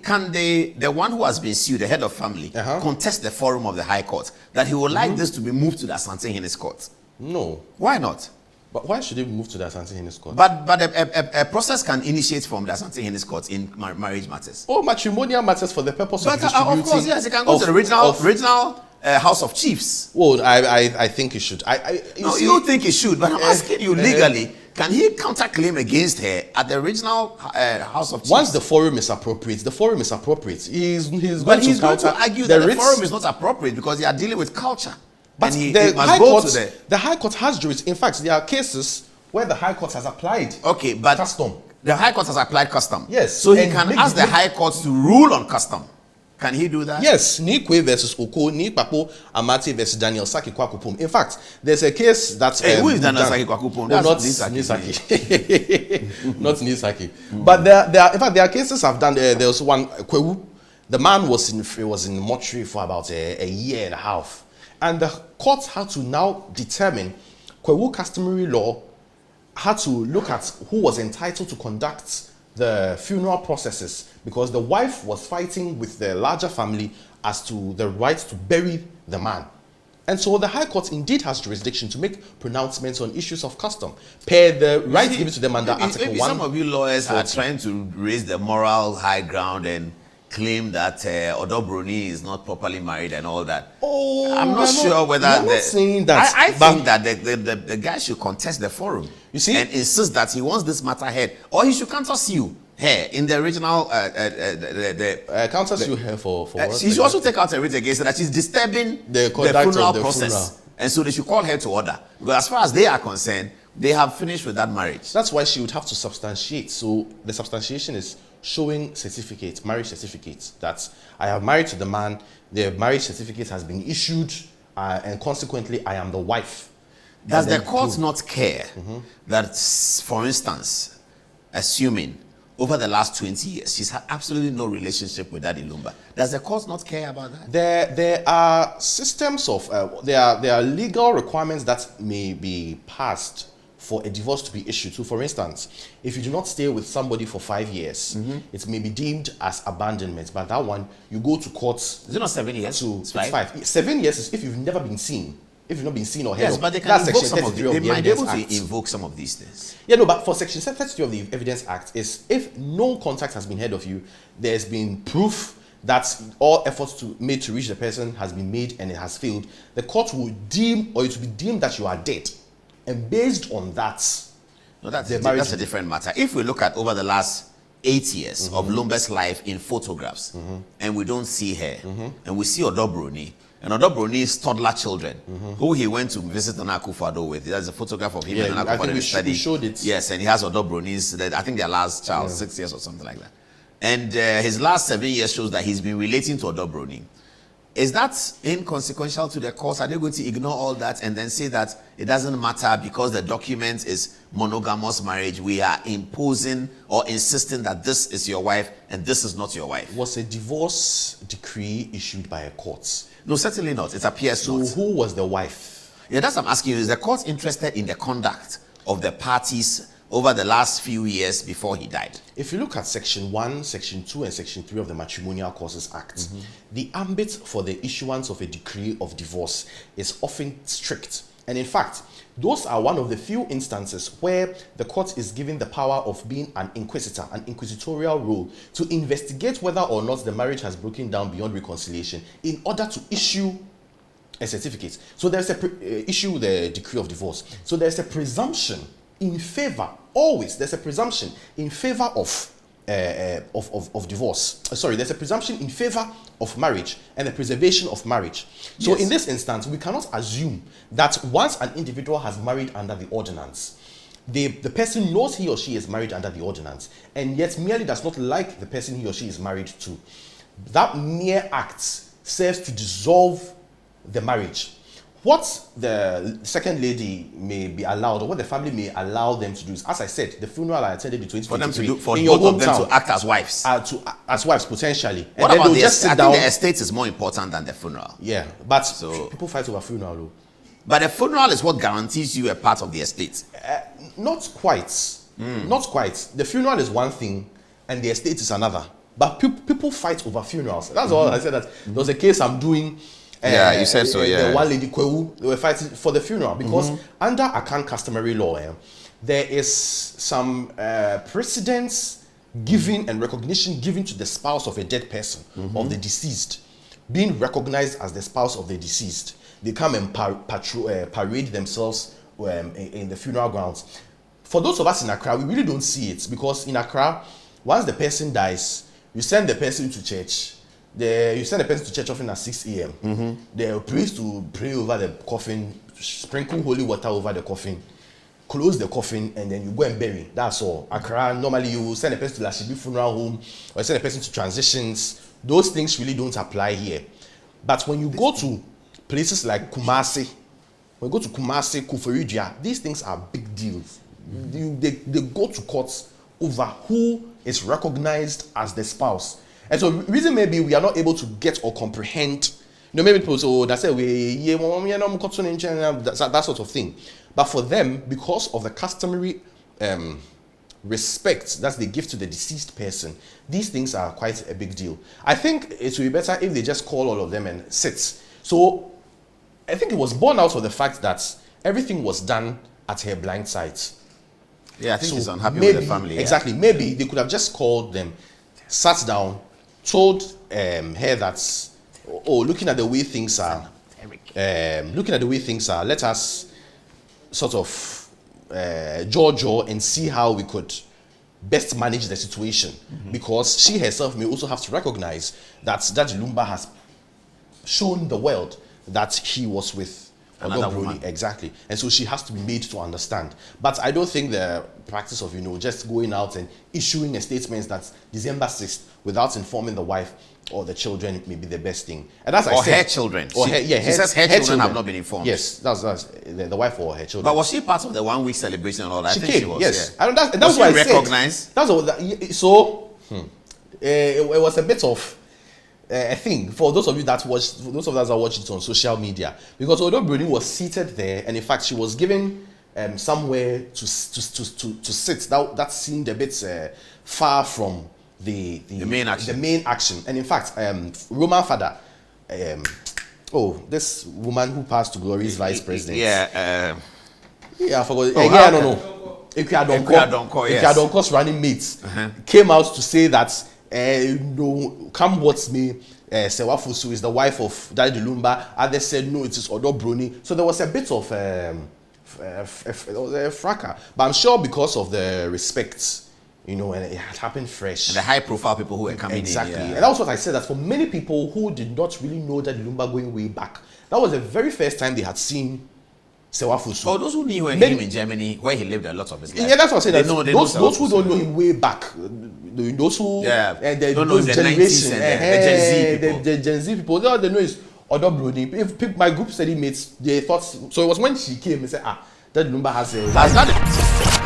can the one who has been sued, the head of family, contest the forum of the High Court that he would like this to be moved to the Asantehen court? No. Why not? But why should it move to the Asantehen court? But a process can initiate from the Asantehen court in marriage matters. Oh, matrimonial matters for the purpose of distributing. Of course, yes, it can go to the original House of Chiefs. Well, I think it should. You think it should, but I'm asking you legally. Can he counterclaim against her at the original House of Chiefs? Once the forum is appropriate, the forum is appropriate. He's going to argue that the forum is not appropriate because they are dealing with culture. But the High Court has jurisdiction. In fact, there are cases where the High Court has applied custom. The High Court has applied custom. Yes. So he can ask the High Court to rule on custom. Can he do that? Yes. Nikwe versus Oko, Nikpapo Amati versus Daniel Saki Kwakupum. In fact, there's a case that... who is Daniel Saki Kwakupum? Not Nisaki. Not Nisaki. But there are cases I've done. There was one, Kwewu. The man was in mortuary for about a year and a half. And the court had to now determine, Kwewu customary law had to look at who was entitled to conduct the funeral processes because the wife was fighting with the larger family as to the right to bury the man. And so the High Court indeed has jurisdiction to make pronouncements on issues of custom, per the right given to them under Article 1. Some of you lawyers are trying to raise the moral high ground and claim that Odobroni is not properly married and all that. Oh, I'm not sure whether I'm not saying that. I think that the guy should contest the forum. You see, and insist that he wants this matter heard, or he should counter sue her in the original. Counter sue her for what? She should also take out a writ against her that she's disturbing the funeral process, and so they should call her to order. Because as far as they are concerned, they have finished with that marriage. That's why she would have to substantiate. So the substantiation is showing certificate, marriage certificate, that I have married to the man, the marriage certificate has been issued, and consequently I am the wife. Does the court not care that, for instance, assuming over the last 20 years she's had absolutely no relationship with Daddy Lumba? Does the court not care about that? There are systems of there are legal requirements that may be passed for a divorce to be issued. So, for instance, if you do not stay with somebody for 5 years, it may be deemed as abandonment. But that one, you go to courts. Is it not 7 years? It's 5. 7 years is if you've never been seen. If you've not been seen or heard. Yes, but they can invoke some of these. They might be able to invoke some of these things. Yeah, no, but for Section 33 of the Evidence Act is if no contact has been heard of you, there's been proof that all efforts made to reach the person has been made and it has failed. The court will deem, or it will be deemed that you are dead. And based on that, that's a different matter. If we look at over the last 8 years of Lumba's life in photographs, and we don't see her, and we see Odobroni, and Odobroni's toddler children, who he went to visit Nana Akufo-Addo with. There's a photograph of him and Nana Akufo-Addo we showed it. Yes, and he has Odobroni's, I think their last child, 6 years or something like that. And his last 7 years shows that he's been relating to Odobroni. Is that inconsequential to the court? Are they going to ignore all that and then say that it doesn't matter because the document is monogamous marriage? We are imposing or insisting that this is your wife and this is not your wife. Was a divorce decree issued by a court? No, certainly not. It appears not. So who was the wife? Yeah, that's what I'm asking you. Is the court interested in the conduct of the parties over the last few years before he died? If you look at Section 1, Section 2, and Section 3 of the Matrimonial Causes Act, the ambit for the issuance of a decree of divorce is often strict. And in fact, those are one of the few instances where the court is given the power of being an inquisitor, an inquisitorial role, to investigate whether or not the marriage has broken down beyond reconciliation in order to issue a certificate. So there's issue the decree of divorce. So there's a presumption in favor, always, there's a presumption in favor of divorce. There's a presumption in favor of marriage and the preservation of marriage. So in this instance, we cannot assume that once an individual has married under the ordinance, the person knows he or she is married under the ordinance and yet merely does not like the person he or she is married to. That mere act serves to dissolve the marriage. What the second lady may be allowed, or what the family may allow them to do is, as I said, the funeral I attended in 2023, for both of them to act as wives. As wives, potentially. What about the estate? I think the estate is more important than the funeral. Yeah, but people fight over funeral, though. But the funeral is what guarantees you a part of the estate. Not quite. Not quite. The funeral is one thing, and the estate is another. But people fight over funerals. That's all I said. That there was a case I'm doing. You said so. The one lady Kwewu, they were fighting for the funeral because under Akan customary law, there is some precedence given and recognition given to the spouse of a dead person, of the deceased, being recognized as the spouse of the deceased. They come and parade themselves in the funeral grounds. For those of us in Accra, we really don't see it because in Accra, once the person dies, you send the person to church. You send the person to church often at 6 a.m. The priest to pray over the coffin, sprinkle holy water over the coffin, close the coffin, and then you go and bury. That's all. Accra, normally you send a person to Lashibi funeral home or send a person to transitions. Those things really don't apply here. But when you go to places like Kumasi, when you go to Kumasi, Kufuridua, these things are big deals. They go to courts over who is recognized as the spouse. And so the reason maybe we are not able to get or comprehend, maybe people say, oh, that's it, that sort of thing. But for them, because of the customary respect that they give to the deceased person, these things are quite a big deal. I think it would be better if they just call all of them and sit. So I think it was born out of the fact that everything was done at her blind side. Yeah, I think she's unhappy with the family. Yeah. Exactly. Maybe they could have just called them, sat down, told her that, looking at the way things are, let us sort of jaw and see how we could best manage the situation, because she herself may also have to recognize that Lumba has shown the world that he was with another woman. Exactly. And so she has to be made to understand. But I don't think the practice of, just going out and issuing a statement that's December 6th without informing the wife or the children may be the best thing. And that's or her children. She says her children have not been informed. Yes, that's the wife or her children. But was she part of the 1 week celebration and all that? She I think came, she was. yes. Yeah. And that's why I recognized. That's what. It was a bit of a thing for those of you that watched, for those of us that watched it on social media, because Adom-Otchere was seated there, and in fact she was given somewhere to sit. That seemed a bit far from the main action. The main action, and in fact, Roman father, this woman who passed to glory is vice president. Yeah. I forgot. No. Adom-Otchere's running mates came out to say that. Come what's me, Sewafusu is the wife of Daddy Lumba. Others said no, it is Adom-Otchere. So there was a bit of a fracas. But I'm sure because of the respect, and it had happened fresh. And the high profile people who were coming in. Exactly. And that was what I said, that for many people who did not really know Daddy Lumba going way back, that was the very first time they had seen Sewafusu. Oh, those who knew him in Germany, where he lived a lot of his life. Yeah, that's what I said. Those who don't know him way back, those who don't know the generation, the Gen Z people. The Gen Z people, all they know is Adom-Otchere. If my group study mates, they thought so. It was when she came and said, that Lumba has a.